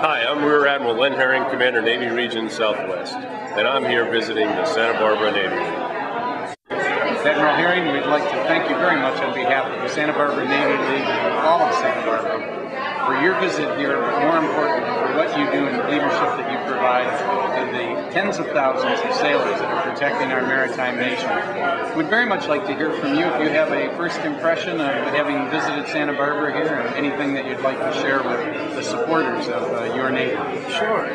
Hi, I'm Rear Admiral Len Herring, Commander Navy Region Southwest, and I'm here visiting the Santa Barbara Navy League. Admiral Herring, we'd like to thank you very much on behalf of the Santa Barbara Navy League and all of Santa Barbara for your visit here, but more important, for what you do and the leadership that you provide to the tens of thousands of sailors that are protecting our maritime nation. We'd very much like to hear from you if you have a first impression of having visited Santa Barbara here and anything that you'd like to share with the supporters of your Navy. Sure.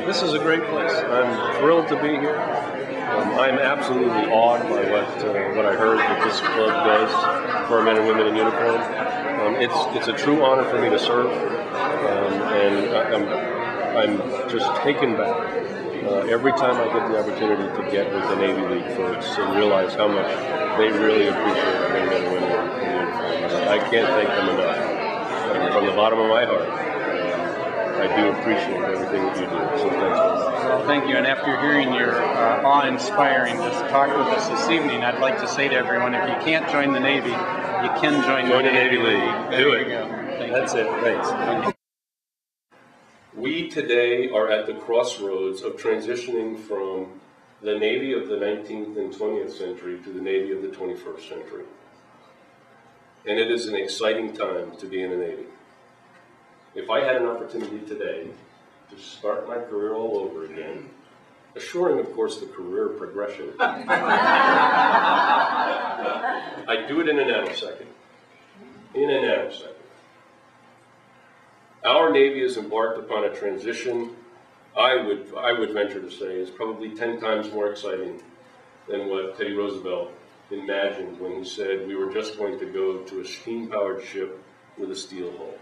This is a great place. I'm thrilled to be here. I'm absolutely awed by what I heard that this club does for our men and women in uniform. It's a true honor for me to serve, and I'm just taken back every time I get the opportunity to get with the Navy League folks and realize how much they really appreciate our men and women in uniform. I can't thank them enough. From the bottom of my heart, I do appreciate everything that you do. So thanks. Well, thank you. And after hearing your awe-inspiring talk with us this evening, I'd like to say to everyone, if you can't join the Navy, you can join the Navy League. Do it. That's it. Thanks. We today are at the crossroads of transitioning from the Navy of the 19th and 20th century to the Navy of the 21st century. And it is an exciting time to be in the Navy. If I had an opportunity today to start my career all over again, assuring, of course, the career progression, I'd do it in a nanosecond. In a nanosecond. Our Navy has embarked upon a transition I would venture to say is probably 10 times more exciting than what Teddy Roosevelt imagined when he said we were just going to go to a steam-powered ship with a steel hull.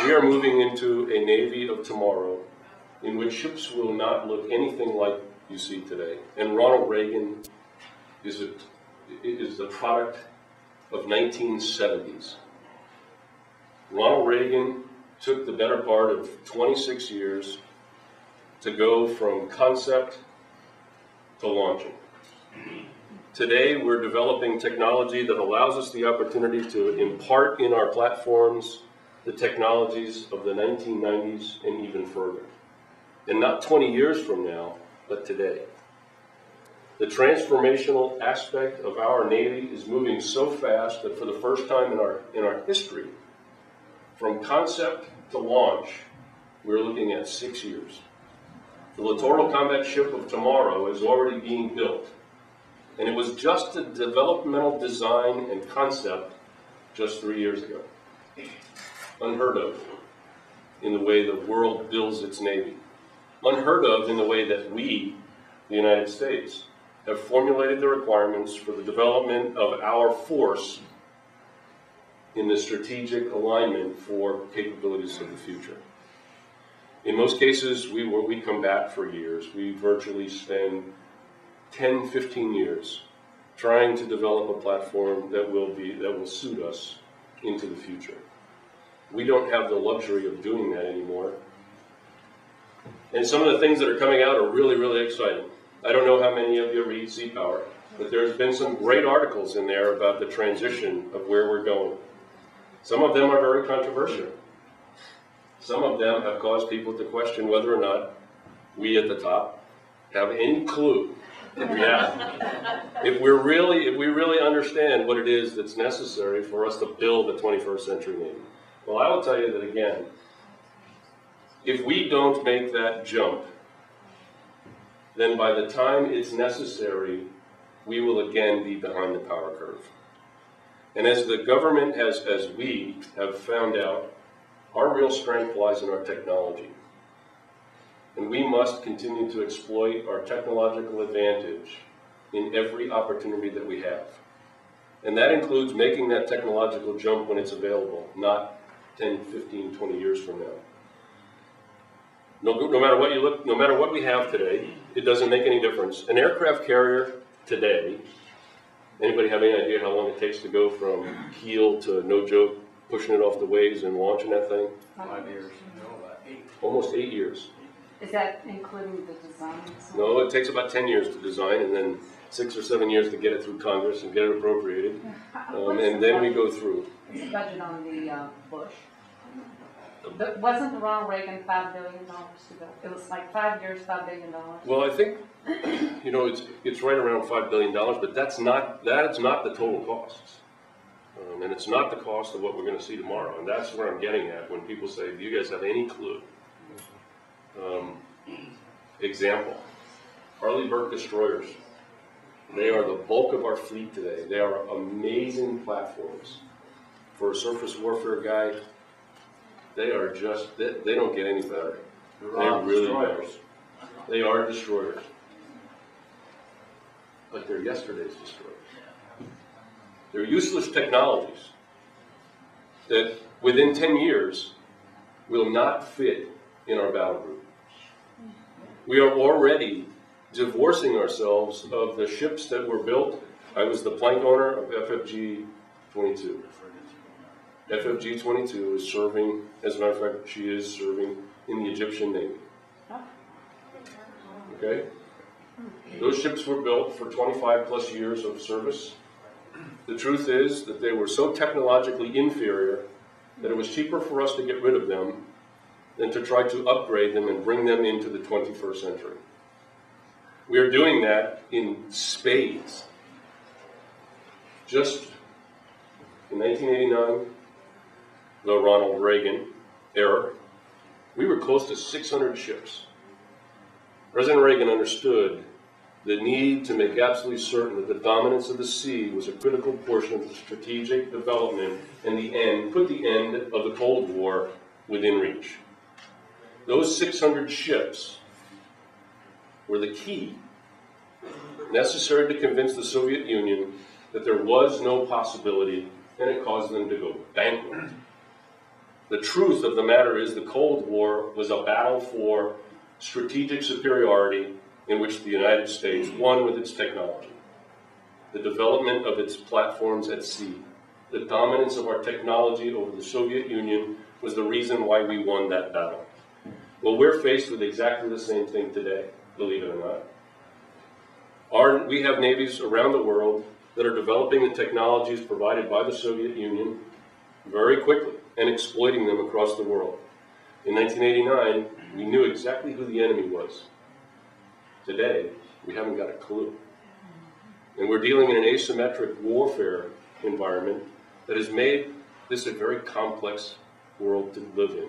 We are moving into a Navy of tomorrow in which ships will not look anything like you see today. And Ronald Reagan is the product of 1970s. Ronald Reagan took the better part of 26 years to go from concept to launching. Today, we're developing technology that allows us the opportunity to impart in our platforms the technologies of the 1990s and even further. And not 20 years from now, but today. The transformational aspect of our Navy is moving so fast that for the first time in our history, from concept to launch, we're looking at 6 years. The Littoral Combat Ship of tomorrow is already being built. And it was just a developmental design and concept just 3 years ago. Unheard of in the way the world builds its Navy. Unheard of in the way that we, the United States, have formulated the requirements for the development of our force in the strategic alignment for capabilities of the future. In most cases, we combat for years. We virtually spend 10, 15 years trying to develop a platform that will suit us into the future. We don't have the luxury of doing that anymore. And some of the things that are coming out are really, really exciting. I don't know how many of you read Sea Power, but there's been some great articles in there about the transition of where we're going. Some of them are very controversial. Some of them have caused people to question whether or not we at the top have any clue in reality. If we really understand what it is that's necessary for us to build a 21st century Navy. Well, I will tell you that again, if we don't make that jump, then by the time it's necessary, we will again be behind the power curve. And as the government as we have found out, our real strength lies in our technology. And we must continue to exploit our technological advantage in every opportunity that we have. And that includes making that technological jump when it's available, not 10, 15, 20 years from now. No matter what we have today, it doesn't make any difference. An aircraft carrier today, anybody have any idea how long it takes to go from keel to, no joke, pushing it off the waves and launching that thing? 5 years. No, 8. Almost 8 years. Is that including the design? No, it takes about 10 years to design and then 6 or 7 years to get it through Congress and get it appropriated. And then we go through. What's the budget on the Bush? The Wasn't the Ronald Reagan $5 billion to build? It was like 5 years, $5 billion. Well, I think, you know, it's right around $5 billion, but that's not the total costs. And it's not the cost of what we're going to see tomorrow. And that's where I'm getting at when people say, do you guys have any clue? Example, Arleigh Burke destroyers. They are the bulk of our fleet today. They are amazing platforms. For a surface warfare guy, they are just, they don't get any better. They really don't. They are destroyers. But they're yesterday's destroyers. They're useless technologies that within 10 years will not fit in our battle group. We are already divorcing ourselves of the ships that were built. I was the plank owner of FFG 22. FFG 22 is serving, as a matter of fact, she is serving in the Egyptian Navy. Okay? Those ships were built for 25 plus years of service. The truth is that they were so technologically inferior that it was cheaper for us to get rid of them than to try to upgrade them and bring them into the 21st century. We are doing that in spades. Just in 1989, the Ronald Reagan era, we were close to 600 ships. President Reagan understood the need to make absolutely certain that the dominance of the sea was a critical portion of the strategic development and put the end of the Cold War within reach. Those 600 ships were the key necessary to convince the Soviet Union that there was no possibility, and it caused them to go bankrupt. The truth of the matter is the Cold War was a battle for strategic superiority in which the United States won with its technology, the development of its platforms at sea. The dominance of our technology over the Soviet Union was the reason why we won that battle. Well, we're faced with exactly the same thing today, believe it or not. We have navies around the world that are developing the technologies provided by the Soviet Union very quickly and exploiting them across the world. In 1989, we knew exactly who the enemy was. Today, we haven't got a clue. And we're dealing in an asymmetric warfare environment that has made this a very complex world to live in.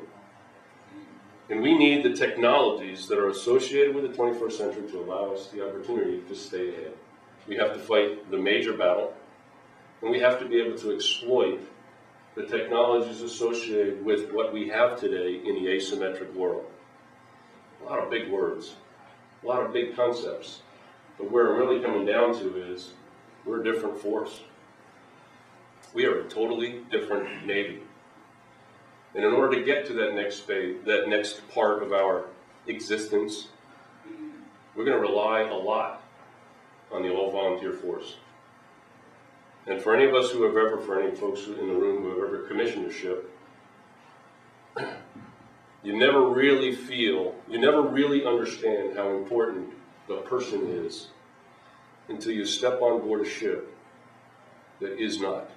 And we need the technologies that are associated with the 21st century to allow us the opportunity to stay ahead. We have to fight the major battle, and we have to be able to exploit the technologies associated with what we have today in the asymmetric world. A lot of big words, a lot of big concepts, but where I'm really coming down to is we're a different force. We are a totally different Navy. And in order to get to that next phase, that next part of our existence, we're going to rely a lot on the all-volunteer force. And for any of us who have ever, for any folks in the room who have ever commissioned a ship, you never really understand how important the person is until you step on board a ship that is not.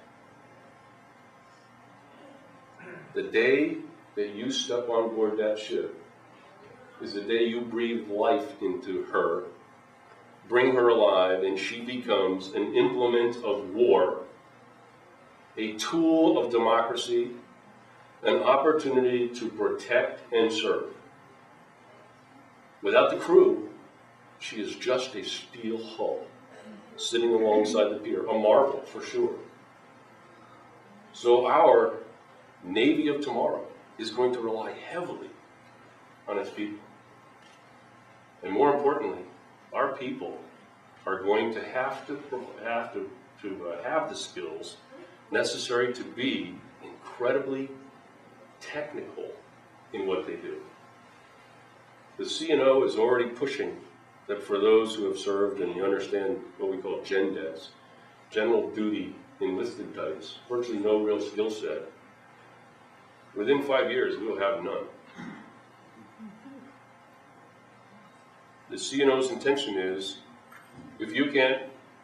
The day that you step on board that ship is the day you breathe life into her, bring her alive, and she becomes an implement of war, a tool of democracy, an opportunity to protect and serve. Without the crew, she is just a steel hull sitting alongside the pier, a marvel for sure. So our Navy of tomorrow is going to rely heavily on its people. And more importantly, our people are going to have the skills necessary to be incredibly technical in what they do. The CNO is already pushing that for those who have served and you understand what we call GENDES, general duty enlisted types, virtually no real skill set. Within 5 years, we will have none. The CNO's intention is, if you can't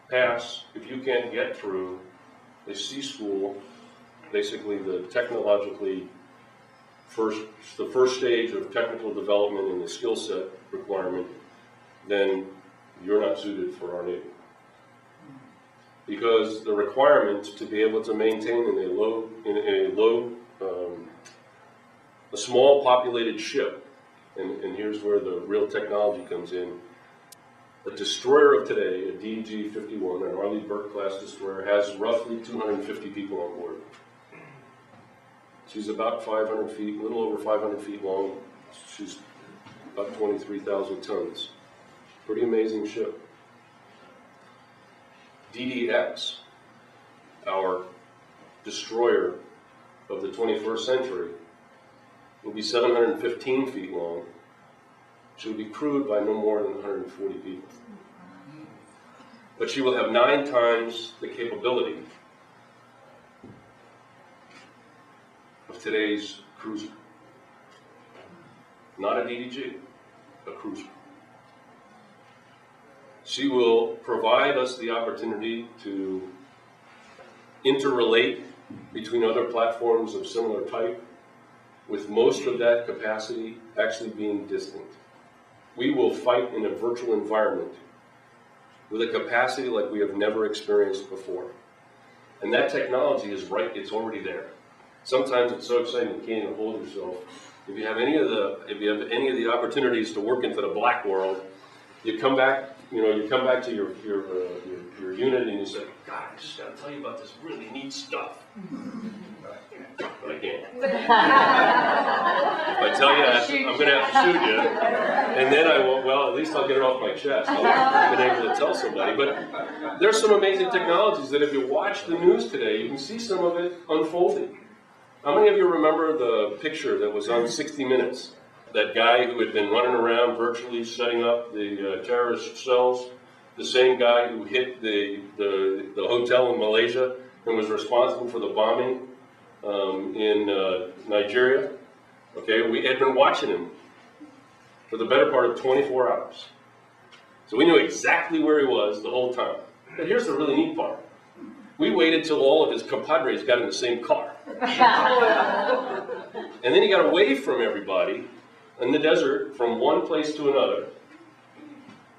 pass, if you can't get through a sea school, basically the technologically the first stage of technical development and the skill set requirement, then you're not suited for our Navy. Because the requirement to be able to maintain a small populated ship, and here's where the real technology comes in. A destroyer of today, a DDG-51, an Arleigh Burke class destroyer, has roughly 250 people on board. She's about 500 feet, a little over 500 feet long. She's about 23,000 tons. Pretty amazing ship. DDX, our destroyer of the 21st century, will be 715 feet long. She will be crewed by no more than 140 people. But she will have 9 times the capability of today's cruiser. Not a DDG, a cruiser. She will provide us the opportunity to interrelate between other platforms of similar type, with most of that capacity actually being distant. We will fight in a virtual environment with a capacity like we have never experienced before. And that technology is right, it's already there. Sometimes it's so exciting you can't even hold yourself. If you have any of the opportunities to work into the black world, you come back to your unit and you say, God, I just got to tell you about this really neat stuff. But I can't. If I tell you that, I'm going to have to shoot you. And then I won't, well, at least I'll get it off my chest. I've been able to tell somebody. But there's some amazing technologies that if you watch the news today, you can see some of it unfolding. How many of you remember the picture that was on 60 Minutes? That guy who had been running around virtually setting up the terrorist cells, the same guy who hit the hotel in Malaysia and was responsible for the bombing in Nigeria. Okay, we had been watching him for the better part of 24 hours. So we knew exactly where he was the whole time. But here's the really neat part. We waited till all of his compadres got in the same car. And then he got away from everybody in the desert from one place to another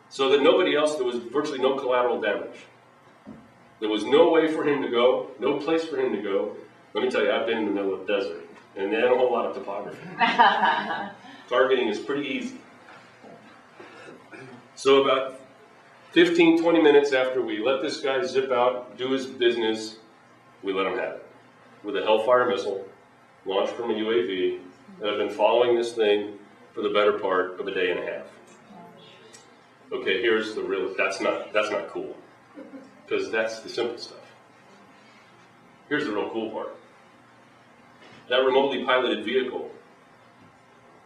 so that nobody else, there was virtually no collateral damage. There was no way for him to go, no place for him to go. Let me tell you, I've been in the middle of the desert, and they had a whole lot of topography. Targeting is pretty easy. So about 15, 20 minutes after we let this guy zip out, do his business, we let him have it. With a Hellfire missile launched from a UAV that had been following this thing for the better part of a day and a half. Okay, here's the real, that's not cool, because that's the simple stuff. Here's the real cool part. That remotely piloted vehicle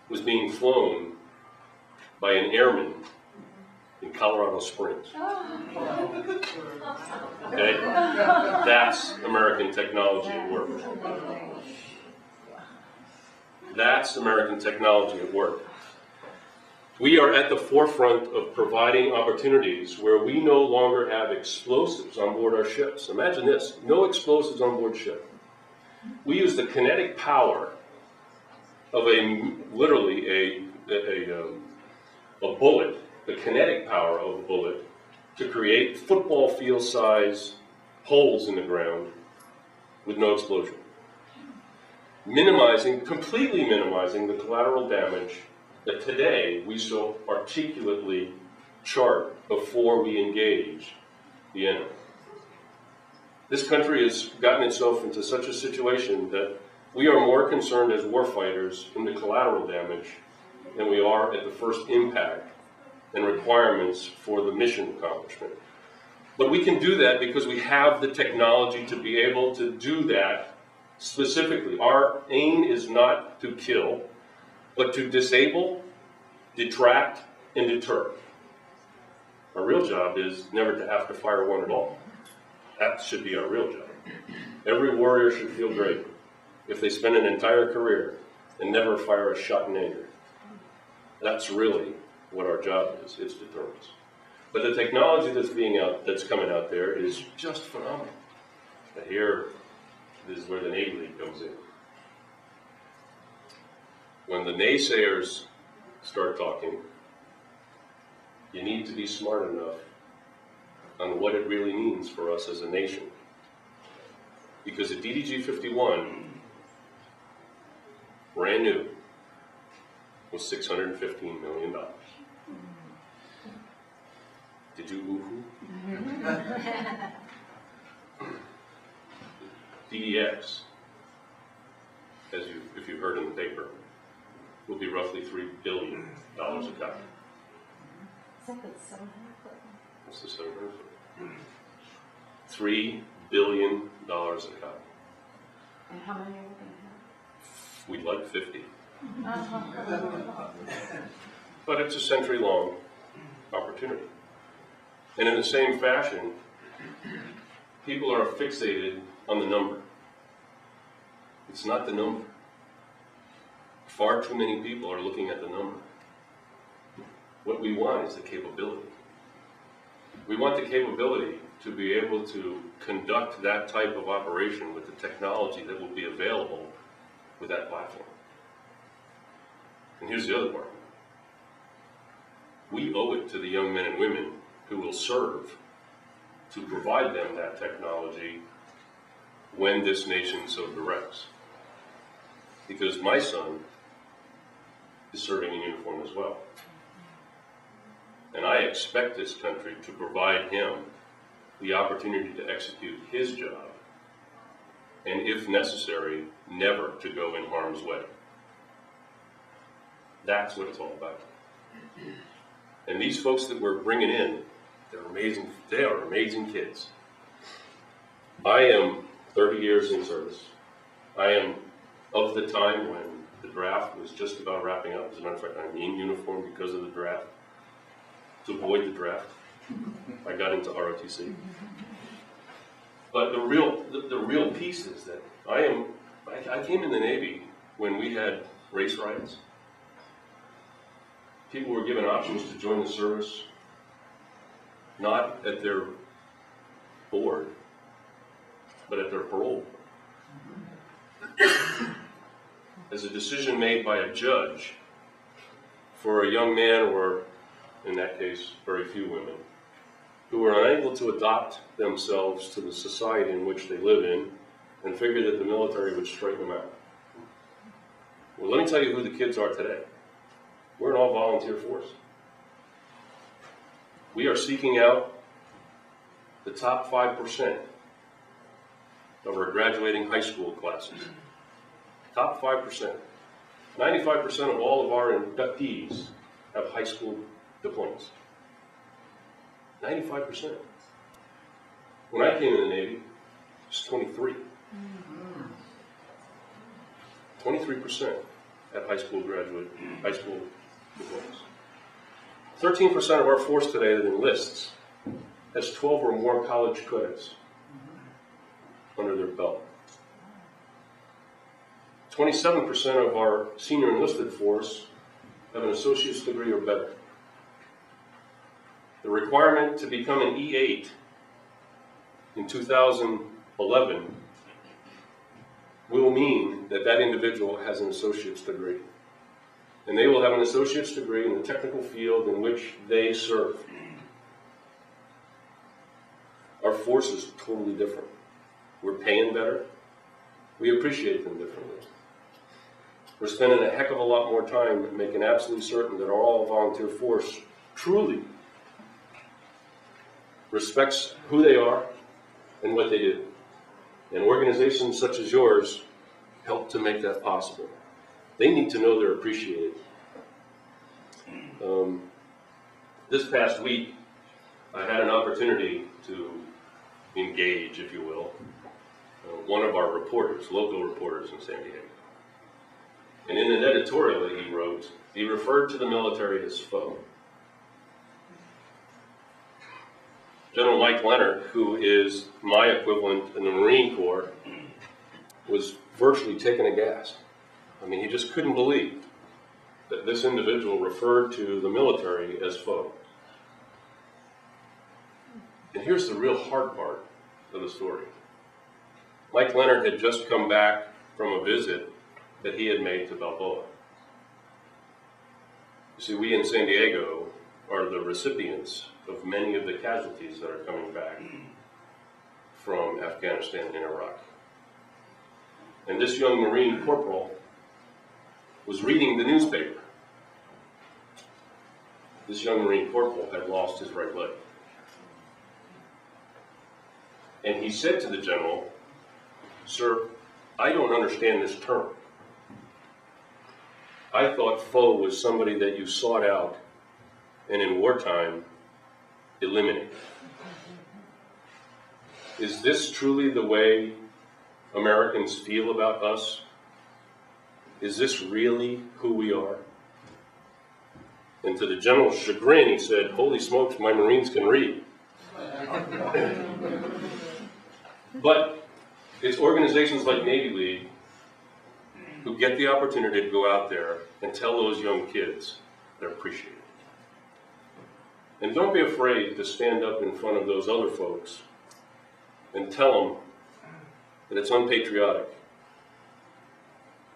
was being flown by an airman in Colorado Springs. Okay? That's American technology at work. That's American technology at work. We are at the forefront of providing opportunities where we no longer have explosives on board our ships. Imagine this, no explosives on board ship. We use the kinetic power of literally a bullet, the kinetic power of a bullet, to create football field size holes in the ground with no explosion. Completely minimizing the collateral damage that today we so articulately chart before we engage the enemy. This country has gotten itself into such a situation that we are more concerned as warfighters in the collateral damage than we are at the first impact and requirements for the mission accomplishment. But we can do that because we have the technology to be able to do that specifically. Our aim is not to kill, but to disable, detract, and deter. Our real job is never to have to fire one at all. That should be our real job. Every warrior should feel great if they spend an entire career and never fire a shot in anger. That's really what our job is. It's deterrence. But the technology that's coming out there is just phenomenal. And here is where the Navy League comes in. when the naysayers start talking, you need to be smart enough on what it really means for us as a nation. Because a DDG 51, brand new, was $615 million. Did you woo-hoo? DDX, if you've heard in the paper, will be roughly $3 billion a copy. What's the 700? $3 billion a copy. And how many are we going to We'd like 50. have? But it's a century-long opportunity. And in the same fashion, people are fixated on the number. It's not the number. Far too many people are looking at the number. What we want is the capability. We want the capability to be able to conduct that type of operation with the technology that will be available with that platform. And here's the other part. We owe it to the young men and women who will serve to provide them that technology when this nation so directs. Because my son is serving in uniform as well. And I expect this country to provide him the opportunity to execute his job, and if necessary, never to go in harm's way. That's what it's all about. And these folks that we're bringing in, they're amazing. They are amazing kids. I am 30 years in service. I am of the time when the draft was just about wrapping up. As a matter of fact, I'm in uniform because of the draft. To avoid the draft, I got into ROTC. But the real piece is that I came in the Navy when we had race riots. People were given options to join the service, not at their board, but at their parole. As a decision made by a judge for a young man, or in that case, very few women, who were unable to adopt themselves to the society in which they live in and figured that the military would straighten them out. Well, let me tell you who the kids are today. We're an all-volunteer force. We are seeking out the top 5% of our graduating high school classes. Top 5%. 95% of all of our inductees have high school diplomas. 95%. When I came in the Navy, it was 23. 23% have high school diplomas. 13% of our force today that enlists has 12 or more college credits under their belt. 27% of our senior enlisted force have an associate's degree or better. The requirement to become an E8 in 2011 will mean that that individual has an associate's degree. And they will have an associate's degree in the technical field in which they serve. Our force is totally different. We're paying better. We appreciate them differently. We're spending a heck of a lot more time making absolutely certain that our all-volunteer force truly respects who they are and what they do. And organizations such as yours help to make that possible. They need to know they're appreciated. This past week, I had an opportunity to engage, if you will, one of our reporters, local reporters in San Diego. And in an editorial that he wrote, he referred to the military as foe. General Mike Leonard, who is my equivalent in the Marine Corps, was virtually taken aghast. I mean, he just couldn't believe that this individual referred to the military as foe. And here's the real hard part of the story. Mike Leonard had just come back from a visit that he had made to Balboa. You see, we in San Diego are the recipients of many of the casualties that are coming back from Afghanistan and Iraq. And this young Marine corporal was reading the newspaper. This young Marine corporal had lost his right leg. And he said to the general, "Sir, I don't understand this term. I thought foe was somebody that you sought out and in wartime eliminated. Is this truly the way Americans feel about us? Is this really who we are?" And to the general's chagrin, he said, "Holy smokes, my Marines can read." But it's organizations like Navy League who get the opportunity to go out there and tell those young kids they're appreciated. And don't be afraid to stand up in front of those other folks and tell them that it's unpatriotic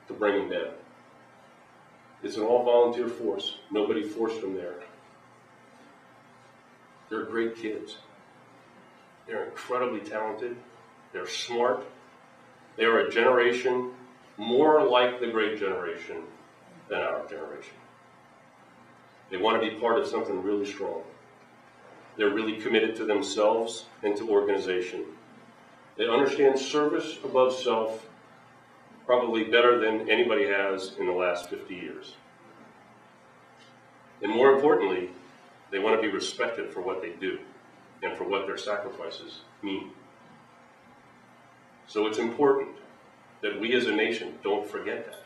to bring them down. It's an all-volunteer force. Nobody forced them there. They're great kids. They're incredibly talented. They're smart. They are a generation more like the great generation than our generation. They want to be part of something really strong. They're really committed to themselves and to organization. They understand service above self probably better than anybody has in the last 50 years. And more importantly, they want to be respected for what they do and for what their sacrifices mean. So it's important that we as a nation don't forget that.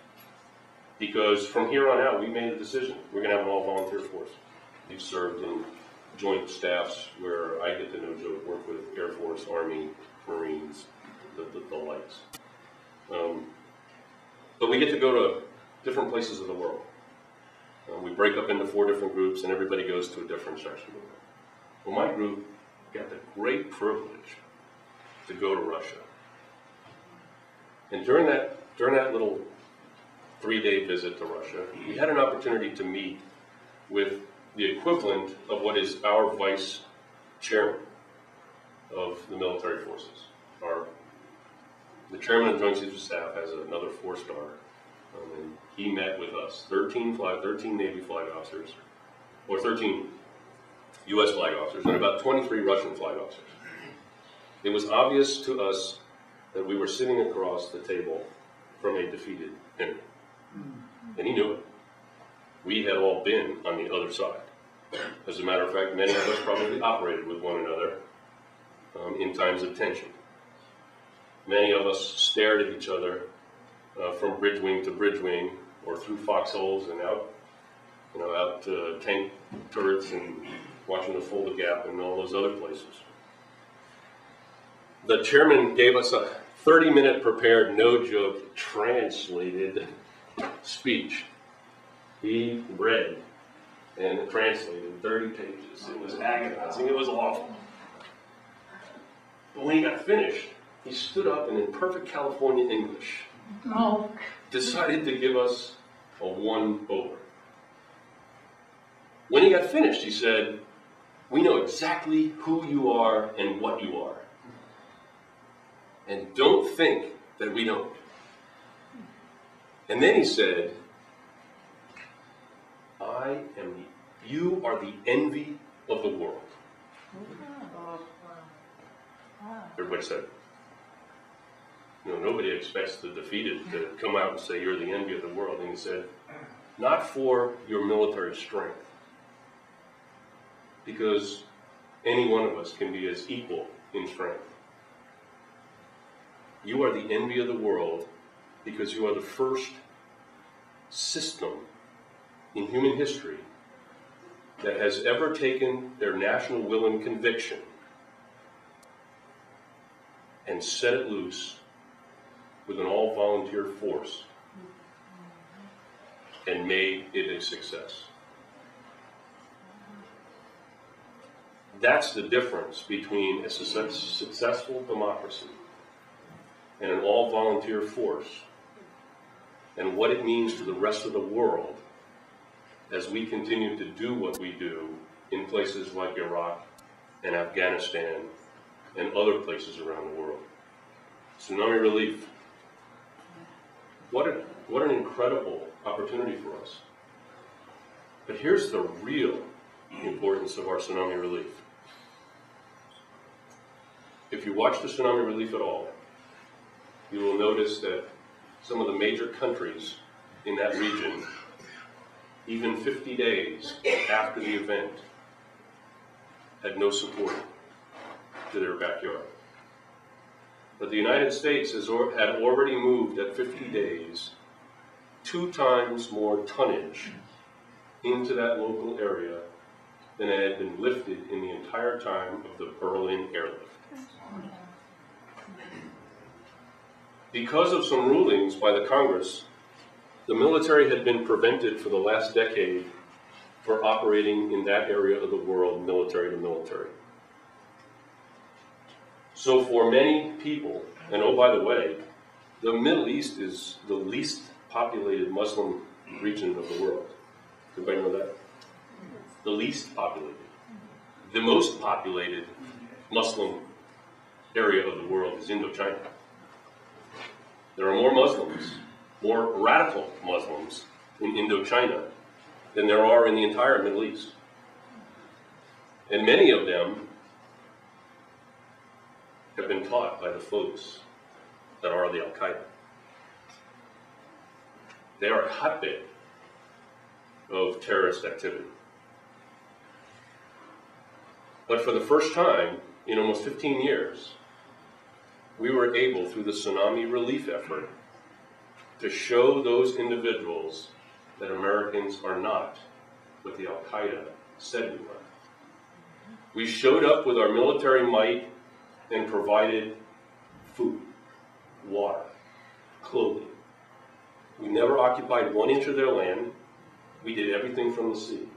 Because from here on out, we made a decision. We're going to have an all-volunteer force. We've served in joint staffs where I get to know Joe, work with Air Force, Army, Marines, the likes. But we get to go to different places of the world. We break up into 4 different groups, and everybody goes to a different section of the world. Well, my group got the great privilege to go to Russia. And during that little 3-day visit to Russia, we had an opportunity to meet with the equivalent of what is our vice chairman of the military forces. The chairman of the Joint Chiefs of Staff has another 4-star, and he met with us, 13 Navy flag officers, or 13 U.S. flag officers, and about 23 Russian flag officers. It was obvious to us that we were sitting across the table from a defeated enemy. And he knew it. We had all been on the other side. As a matter of fact, many of us probably operated with one another in times of tension. Many of us stared at each other from bridge wing to bridge wing, or through foxholes and out to tank turrets and watching the Fulda Gap and all those other places. The chairman gave us a 30-minute prepared, no joke, translated speech. He read and translated 30 pages. It was agonizing. It was awful. But when he got finished, he stood up and in perfect California English decided to give us a one-over. When he got finished, he said, "We know exactly who you are and what you are. And don't think that we don't." And then he said, "You are the envy of the world." Everybody said, nobody expects the defeated to come out and say you're the envy of the world. And he said, "Not for your military strength, because any one of us can be as equal in strength. You are the envy of the world because you are the first system in human history that has ever taken their national will and conviction and set it loose with an all-volunteer force and made it a success." That's the difference between a successful democracy and an all-volunteer force, and what it means to the rest of the world as we continue to do what we do in places like Iraq and Afghanistan and other places around the world. Tsunami relief. What an incredible opportunity for us. But here's the real importance of our tsunami relief. If you watch the tsunami relief at all, you will notice that some of the major countries in that region, even 50 days after the event, had no support to their backyard. But the United States had already moved at 50 days 2 times more tonnage into that local area than had been lifted in the entire time of the Berlin airlift. Because of some rulings by the Congress, the military had been prevented for the last decade for operating in that area of the world, military to military. So for many people, and oh, by the way, the Middle East is the least populated Muslim region of the world. Does everybody know that? The least populated. The most populated Muslim area of the world is Indochina. There are more Muslims, more radical Muslims in Indochina than there are in the entire Middle East. And many of them have been taught by the folks that are the Al-Qaeda. They are a hotbed of terrorist activity. But for the first time in almost 15 years, we were able, through the tsunami relief effort, to show those individuals that Americans are not what the Al-Qaeda said we were. We showed up with our military might and provided food, water, clothing. We never occupied 1 inch of their land. We did everything from the sea.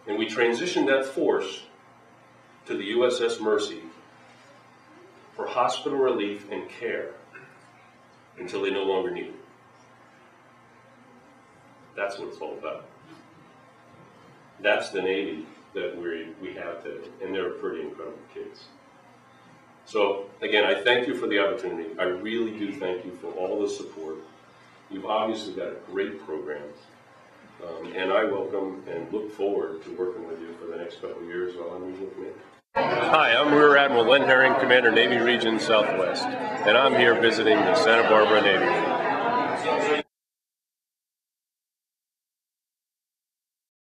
And we transitioned that force to the USS Mercy for hospital relief and care until they no longer need it. That's what it's all about. That's the Navy that we have today, and they're pretty incredible kids. So again, I thank you for the opportunity. I really do thank you for all the support. You've obviously got a great program, and I welcome and look forward to working with you for the next couple of years while I'm Regional Commander. Hi, I'm Rear Admiral Len Herring, Commander, Navy Region Southwest, and I'm here visiting the Santa Barbara Navy.